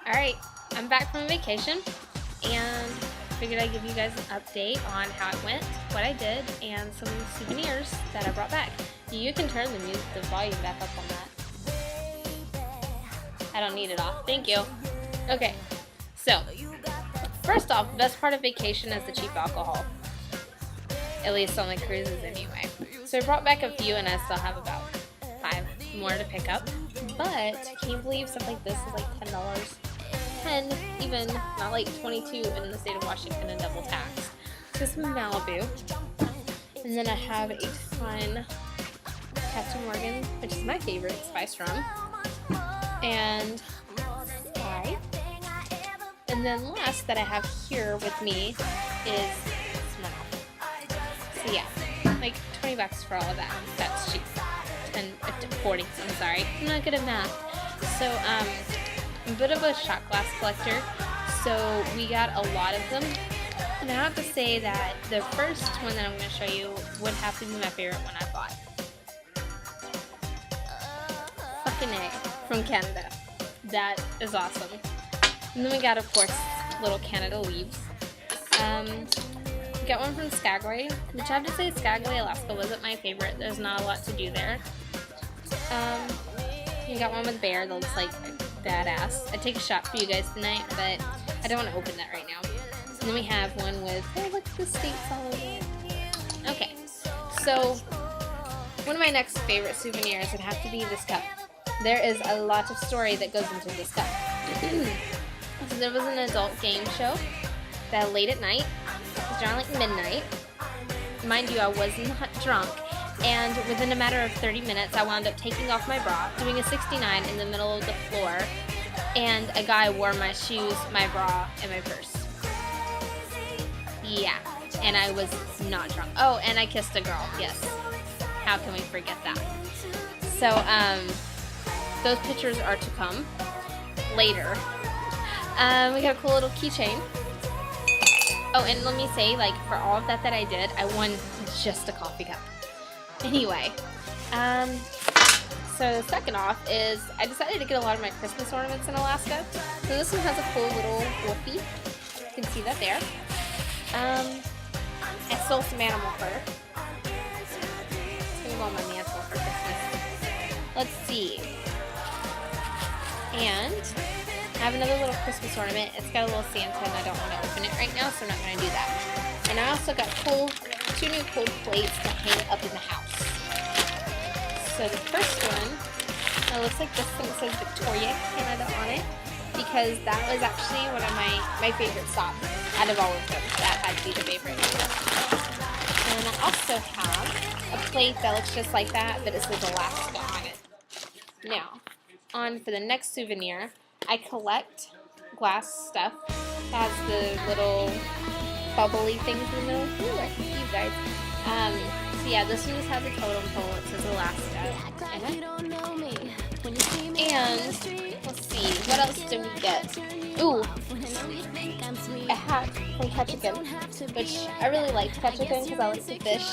Alright, I'm back from vacation and figured I'd give you guys an update on how it went, what I did, and some of the souvenirs that I brought back. You can turn the volume back up on that. I don't need it off. Thank you. Okay, so first off, the best part of vacation is the cheap alcohol. At least on the cruises anyway. So I brought back a few and I still have about 5 more to pick up. But can you believe stuff like this is like $10? 10, even not like 22 in the state of Washington and double taxed. So some Malibu. And then I have a ton Captain Morgan, which is my favorite, spice rum. And Sprite. And then last that I have here with me is Smirnoff. So yeah, like $20 for all of that. That's cheap. 40, I'm sorry. I'm not good at math. So, I'm a bit of a shot glass collector, so we got a lot of them. And I have to say that the first one that I'm going to show you would have to be my favorite one I bought. Fucking A, from Canada. That is awesome. And then we got, of course, little Canada leaves. We got one from Skagway, which I have to say Skagway, Alaska wasn't my favorite. There's not a lot to do there. You got one with bear that looks like badass. I'd take a shot for you guys tonight, but I don't want to open that right now. And then we have one with, oh look, the states all over it. Okay, so one of my next favorite souvenirs would have to be this cup. There is a lot of story that goes into this cup. So there was an adult game show that late at night, it was around like midnight. Mind you, I was not drunk. And within a matter of 30 minutes, I wound up taking off my bra, doing a 69 in the middle of the floor, and a guy wore my shoes, my bra, and my purse. Yeah, and I was not drunk. Oh, and I kissed a girl, yes. How can we forget that? So, those pictures are to come later. We got a cool little keychain. Oh, and let me say, like, for all of that I did, I won just a coffee cup. Anyway, so second off is I decided to get a lot of my Christmas ornaments in Alaska. So this one has a cool little woofie. You can see that there. I stole some animal fur. It's gonna go on my mantle for Christmas. Let's see. And I have another little Christmas ornament. It's got a little Santa and I don't want to open it right now, so I'm not going to do that. And I also got 2 new cold plates to hang up in the house. So the first one, it looks like this one says Victoria, Canada on it, because that was actually one of my favorite stops out of all of them. That had to be the favorite. And I also have a plate that looks just like that, but it says Alaska on it. Now, on for the next souvenir, I collect glass stuff that has the little bubbly things in the middle. Ooh, I see you guys. So yeah, this one just has a totem pole. It says Alaska. And let's see, what else did we get? Ooh, a hat from Ketchikan, which I really liked Ketchikan because I like to fish.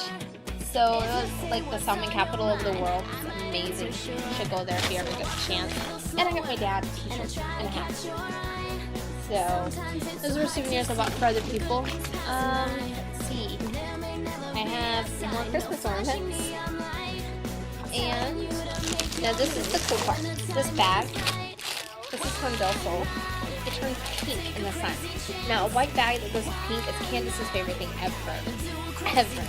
So it was like the salmon capital of the world. It's amazing. You should go there if you ever get a chance. And I got my dad a t-shirt and a hat. So those were souvenirs I bought for other people. Let's see. I have more Christmas ornaments. And now this is the cool part. This bag. This is from Del Sol. It turns pink in the sun. Now a white bag that goes pink is Candace's favorite thing ever. Ever.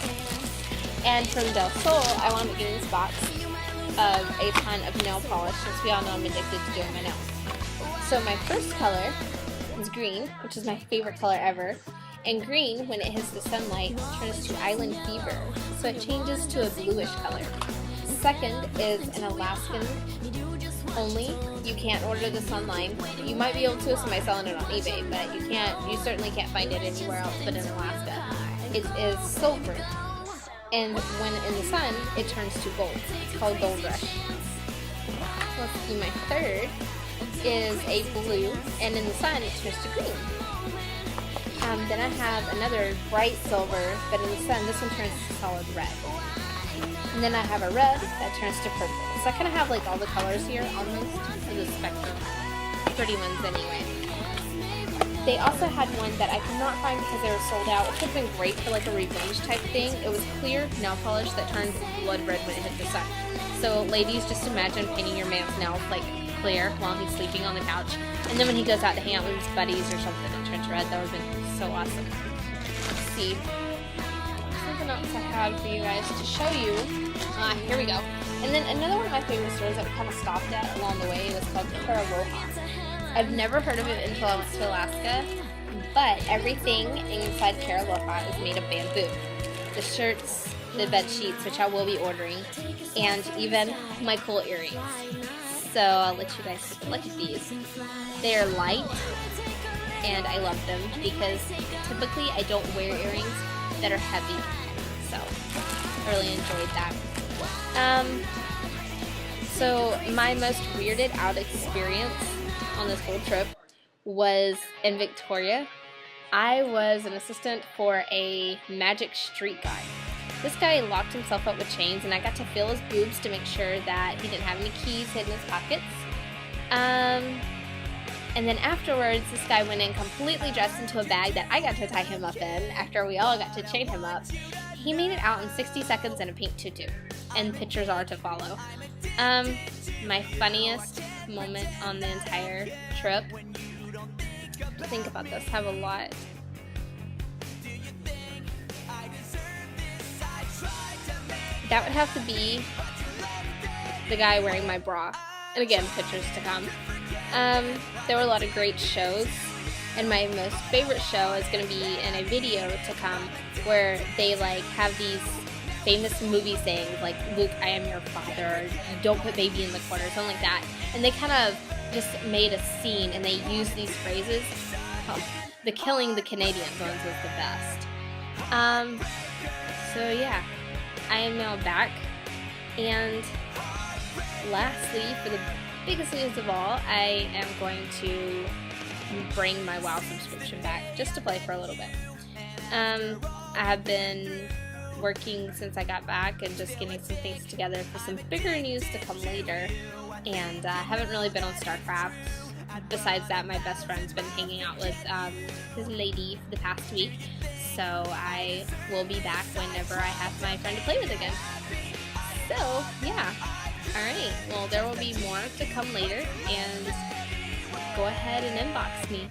And from Del Sol, I wound up getting this box of a ton of nail polish, since we all know I'm addicted to doing my nails. So my first color is green, which is my favorite color ever. And green, when it hits the sunlight, turns to island fever, so it changes to a bluish color. Second is an Alaskan only. You can't order this online. You might be able to, somebody selling it on eBay, but you certainly can't find it anywhere else but in Alaska. It is silver. And when in the sun, it turns to gold. It's called Gold Rush. Let's see, my third is a blue, and in the sun, it turns to green. Then I have another bright silver, but in the sun, this one turns to solid red. And then I have a red that turns to purple. So I kind of have like all the colors here almost for the spectrum. pretty ones anyway. They also had one that I could not find because they were sold out, which would have been great for like a revenge type thing. It was clear nail polish that turned blood red when it hit the sun. So ladies, just imagine painting your man's nails like clear while he's sleeping on the couch. And then when he goes out to hang out with his buddies or something, it turns red. That would have been so awesome. Let's see. Something else I had for you guys to show you. Here we go. And then another one of my favorite stores that we kind of stopped at along the way was called Aloha. I've never heard of it until I went to Alaska, but everything inside Aloha is made of bamboo. The shirts, the bed sheets, which I will be ordering, and even my cool earrings. So I'll let you guys take a look at these. They are light, and I love them because typically I don't wear earrings that are heavy. So I really enjoyed that. So my most weirded out experience on this whole trip was in Victoria. I was an assistant for a magic street guy. This guy locked himself up with chains, and I got to feel his boobs to make sure that he didn't have any keys hidden in his pockets. And then afterwards, this guy went in completely dressed into a bag that I got to tie him up in after we all got to chain him up. He made it out in 60 seconds in a pink tutu, and pictures are to follow. My funniest moment on the entire trip, think about this, have a lot. That would have to be the guy wearing my bra. And again, pictures to come. There were a lot of great shows, and my most favorite show is going to be in a video to come where they like have these famous movie sayings like, "Luke, I am your father," "Don't put baby in the corner," something like that. And they kind of just made a scene, and they used these phrases. The killing the Canadians ones was the best. So yeah, I am now back. And lastly, for the biggest news of all, I am going to bring my WoW subscription back just to play for a little bit. I have been working since I got back and just getting some things together for some bigger news to come later, and I haven't really been on StarCraft. Besides that, my best friend's been hanging out with his lady for the past week, so I will be back whenever I have my friend to play with again. So yeah, alright, well there will be more to come later, and go ahead and inbox me.